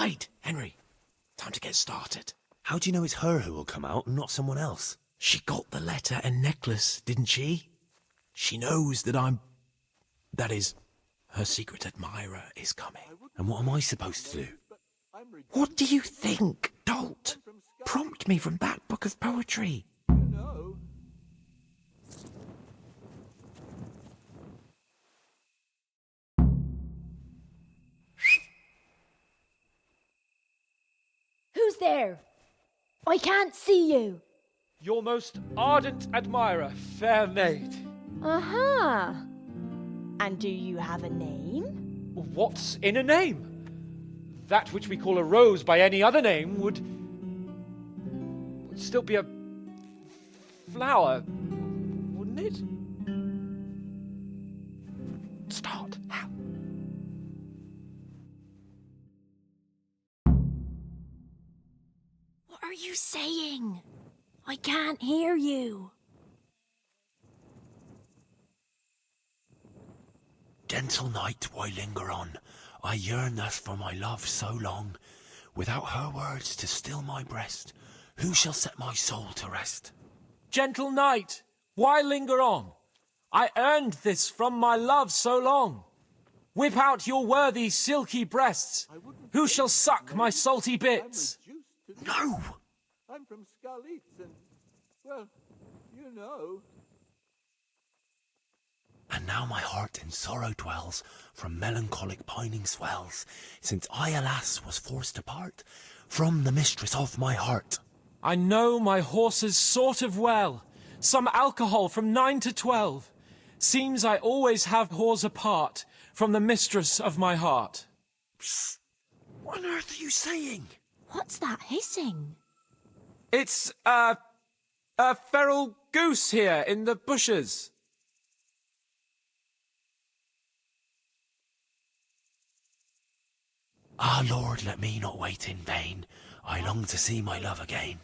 Hide, Henry. Time to get started. How do you know it's her who will come out and not someone else? She got the letter and necklace, didn't she? She knows that that is, her secret admirer is coming. And what am I supposed to do? What do you think, dolt? Prompt me from that book of poetry. Who's there? I can't see you. Your most ardent admirer, fair maid. Uh-huh. And do you have a name? What's in a name? That which we call a rose by any other name would still be a flower, wouldn't it? Start. How? What are you saying? I can't hear you. Gentle night, why linger on? I yearn thus for my love so long. Without her words to still my breast, who shall set my soul to rest? Gentle night, why linger on? I earned this from my love so long. Whip out your worthy silky breasts. Who shall suck my salty bits? No! I'm from Scalitz and, well, you know. And now my heart in sorrow dwells, from melancholic pining swells, since I, alas, was forced to part from the mistress of my heart. I know my horses sort of well. Some alcohol from 9 to 12. Seems I always have whores apart from the mistress of my heart. Psst! What on earth are you saying? What's that hissing? It's a feral goose here in the bushes. Ah, Lord, let me not wait in vain. I long to see my love again.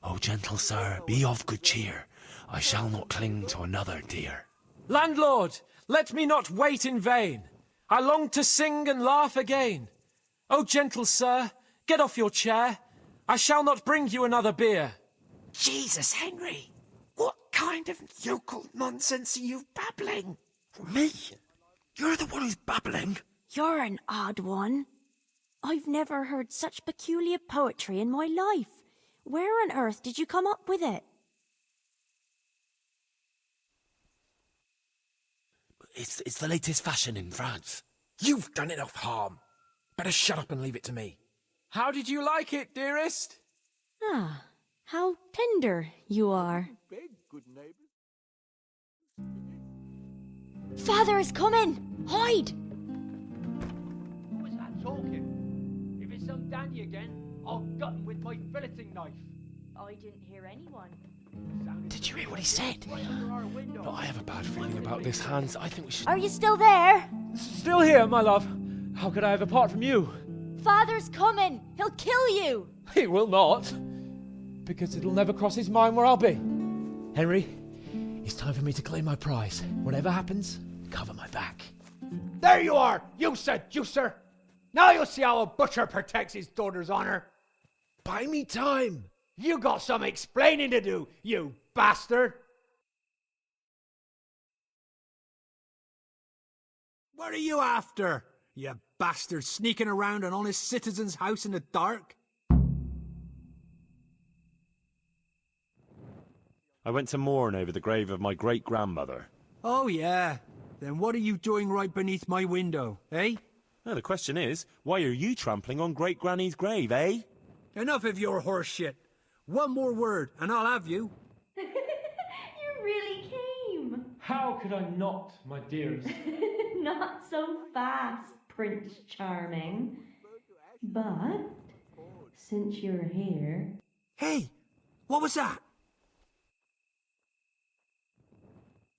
O gentle sir, be of good cheer. I shall not cling to another dear. Landlord, let me not wait in vain. I long to sing and laugh again. O gentle sir, get off your chair. I shall not bring you another beer. Jesus, Henry. What kind of yokel nonsense are you babbling? Me? You're the one who's babbling. You're an odd one. I've never heard such peculiar poetry in my life. Where on earth did you come up with it? It's the latest fashion in France. You've done enough harm. Better shut up and leave it to me. How did you like it, dearest? Ah, how tender you are. Beg, good neighbors. Father is coming! Hide! Who was that talking? If it's some dandy again, I'll gut him with my filleting knife. I didn't hear anyone. Did you hear what he said? No, I have a bad feeling about this, Hans. I think we should... Are you still there? Still here, my love. How could I have apart from you? Father's coming! He'll kill you! He will not. Because it'll never cross his mind where I'll be. Henry, it's time for me to claim my prize. Whatever happens, cover my back. There you are, you seducer! Now you'll see how a butcher protects his daughter's honor. Buy me time. You got some explaining to do, you bastard! What are you after, you bastard, sneaking around an honest citizen's house in the dark? I went to mourn over the grave of my great-grandmother. Oh, yeah. Then what are you doing right beneath my window, eh? Now, the question is, why are you trampling on great-granny's grave, eh? Enough of your horse shit. One more word, and I'll have you. You really came. How could I not, my dearest? Not so fast, Prince Charming. But, since you're here... Hey, what was that?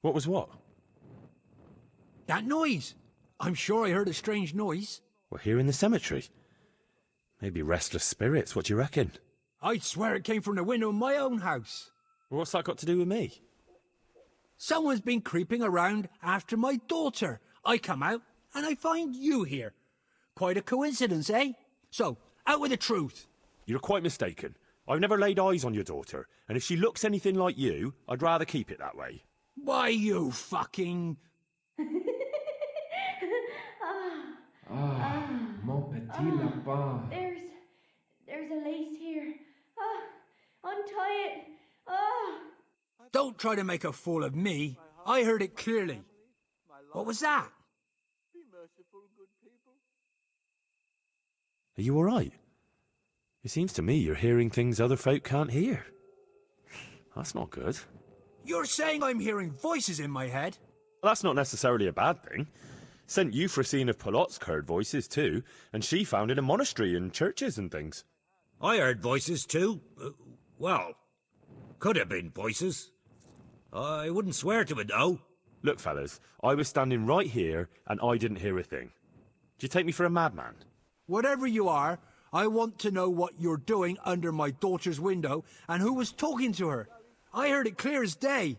What was what? That noise. I'm sure I heard a strange noise. We're here in the cemetery. Maybe restless spirits, what do you reckon? I'd swear it came from the window of my own house. Well, what's that got to do with me? Someone's been creeping around after my daughter. I come out, and I find you here. Quite a coincidence, eh? So, Out with the truth. You're quite mistaken. I've never laid eyes on your daughter, and if she looks anything like you, I'd rather keep it that way. Why, you fucking... Mon petit lapin. There's a lace here. Untie it. Don't try to make a fool of me. I heard it clearly. What was that? Are you all right? It seems to me you're hearing things other folk can't hear. That's not good. You're saying I'm hearing voices in my head? That's not necessarily a bad thing. St. Euphrosyne of Polotsk heard voices too, and she founded a monastery and churches and things. I heard voices too. Well, could have been voices. I wouldn't swear to it though. Look, fellas, I was standing right here and I didn't hear a thing. Do you take me for a madman? Whatever you are, I want to know what you're doing under my daughter's window and who was talking to her. I heard it clear as day.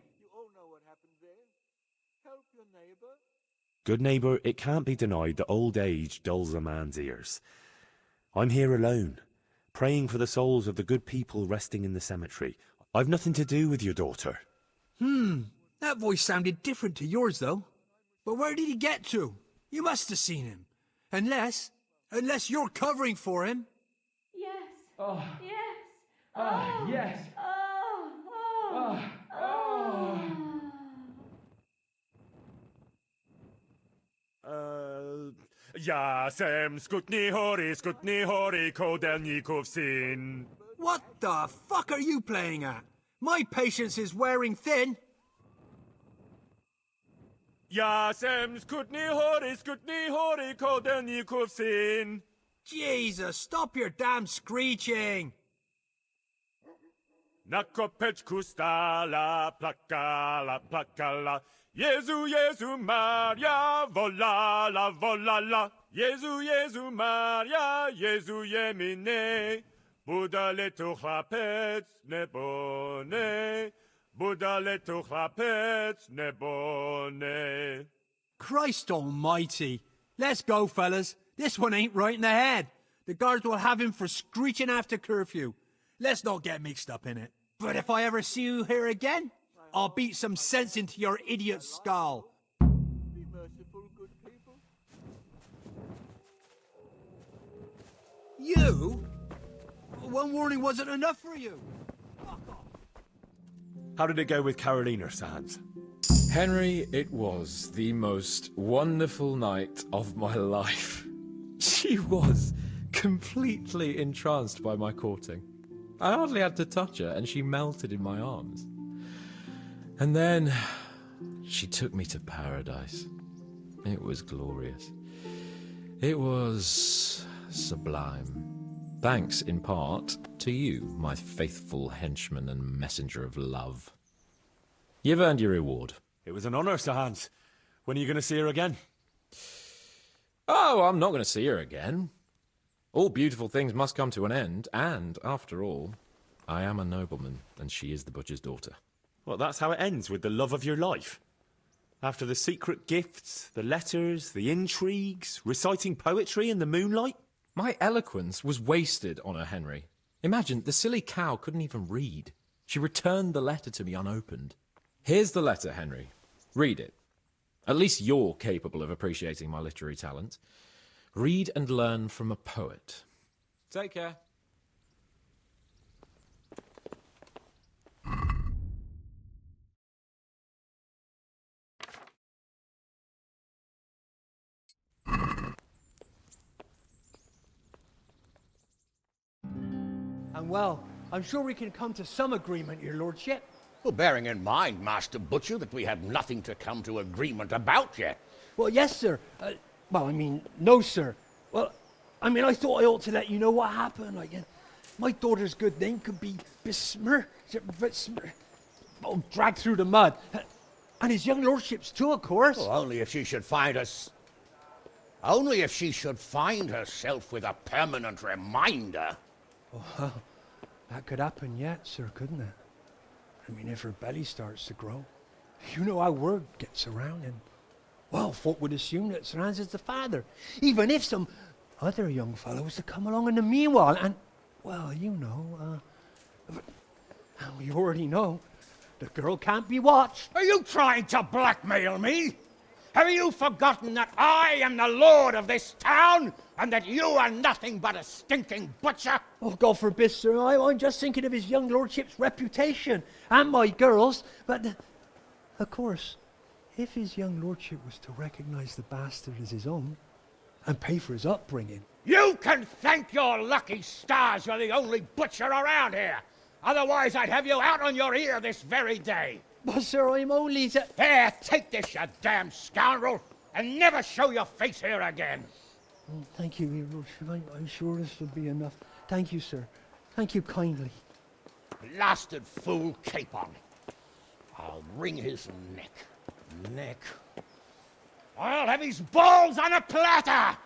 Good neighbour, it can't be denied that old age dulls a man's ears. I'm here alone, praying for the souls of the good people resting in the cemetery. I've nothing to do with your daughter. That voice sounded different to yours, though. But where did he get to? You must have seen him. Unless you're covering for him. Yes. Oh. Yes. Yes. Jasem skutni hori kodelnikov syn. What the fuck are you playing at? My patience is wearing thin. Jasem skutni hori kodelnikov syn. Jesus, stop your damn screeching. Nakopeczku stala plakala. Jezu Maria, volala. Jezu Maria, Jezu jemine. Budale tu chlapec nebone. Budale tu chlapec nebone. Christ almighty. Let's go, fellas. This one ain't right in the head. The guards will have him for screeching after curfew. Let's not get mixed up in it. But if I ever see you here again, I'll beat some sense into your idiot skull. Be merciful, good people. You? One warning wasn't enough for you. How did it go with Carolina, Sans? Henry, it was the most wonderful night of my life. She was completely entranced by my courting. I hardly had to touch her, and she melted in my arms. And then she took me to paradise. It was glorious. It was sublime. Thanks, in part, to you, my faithful henchman and messenger of love. You've earned your reward. It was an honour, Sir Hans. When are you going to see her again? Oh, I'm not going to see her again. All beautiful things must come to an end, and, after all, I am a nobleman, and she is the butcher's daughter. Well, that's how it ends, with the love of your life. After the secret gifts, the letters, the intrigues, reciting poetry in the moonlight. My eloquence was wasted on her, Henry. Imagine, the silly cow couldn't even read. She returned the letter to me unopened. Here's the letter, Henry. Read it. At least you're capable of appreciating my literary talent. Read and learn from a poet. Take care. And well, I'm sure we can come to some agreement, your lordship. Well, bearing in mind, Master Butcher, that we have nothing to come to agreement about yet. Well, yes, sir. No, sir. Well, I thought I ought to let you know what happened. My daughter's good name could be dragged through the mud. And his young lordship's too, of course. Well, only if she should find us... Only if she should find herself with a permanent reminder. Well, that could happen yet, sir, couldn't it? If her belly starts to grow. You know how word gets around, and... Well, folk would assume that Sir Hans is the father. Even if some other young fellows to come along in the meanwhile, and, well, you know, we already know the girl can't be watched. Are you trying to blackmail me? Have you forgotten that I am the lord of this town, and that you are nothing but a stinking butcher? Oh, God forbid, sir. I'm just thinking of his young lordship's reputation and my girl's. But, of course, if his young lordship was to recognize the bastard as his own and pay for his upbringing... You can thank your lucky stars you're the only butcher around here. Otherwise, I'd have you out on your ear this very day. But, sir, I'm only... Here, take this, you damn scoundrel, and never show your face here again. Oh, thank you, your lordship. I'm sure this will be enough. Thank you, sir. Thank you kindly. Blasted fool capon. I'll wring his neck. I'll have his balls on a platter!